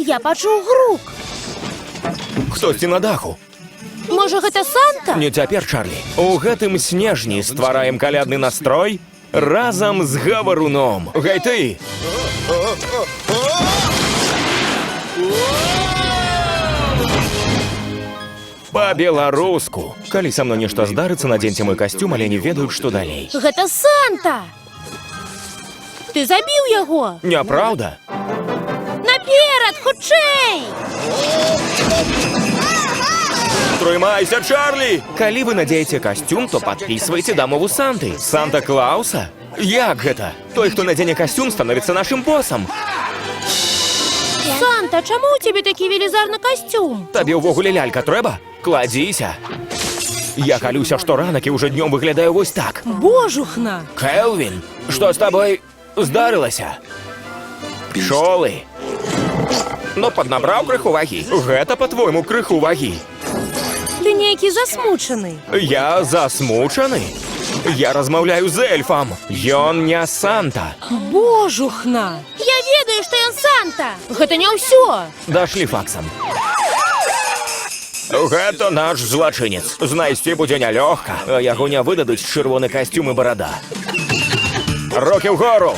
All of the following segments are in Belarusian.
Я пачуў грук. Хтосьці на даху. Можа, гэта Санта? Не цяпер, Чарлі. У гэтым снежні ствараем калядны настрой разам з гаваруном. Гэй ты! Па-беларуску. Калі са мной нешта здарыцца, надзеньце мой касцюм, але не ведаюць, што далей. Гэта Санта! Ты забіў яго? Няпраўда? Наперад, хутчэй! Трымайся, Чарлі! Калі вы надзееце касцюм, то падпісвайце дамову Санты. Санта-Клауса? Як гэта? Той, хто надзене касцюм, становіцца нашым босам. Санта, чаму ў цябе такі велізарны касцюм? Табе ўвогуле лялька трэба? Кладзіся. Я калюся, што ранак і ўжо днём выглядаю вось так. Божухна! Келвін, што з табой здарылася? Пчолы. Ну, паднабраў крыху вагі. Гэта, па-твойму, крыху вагі. Ты нейкі засмучаны. Я засмучаны? Я размаўляю з эльфам. Ён не Санта. Божухна! Я ведаю, што ён Санта! Гэта не ўсё! Дашлі факсам. Гэта наш злачынец. Знайсці будзе нялёгка, а яго не выдадуць чырвоны касцюм і барада. Рукі ўгору!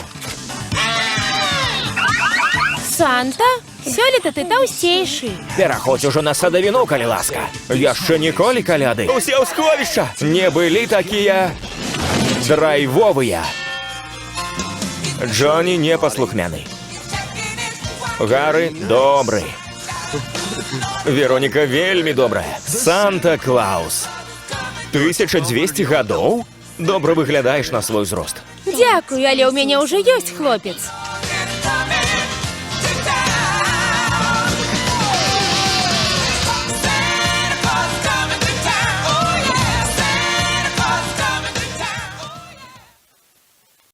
Санта? Сёлета ты таўсцейшы. Пераходзь ужо на садавіну, калі ласка. Яшчэ ніколі каляды. Усе ў сховішча не былі такія драйвовыя. Джоні непаслухмяны. Гары добры. Вероніка вельмі добрая. Санта-Клаус. 1200 гадоў? Добра выглядаеш на свой узрост. Дзякую, але ў мяне ўжо ёсць хлопец.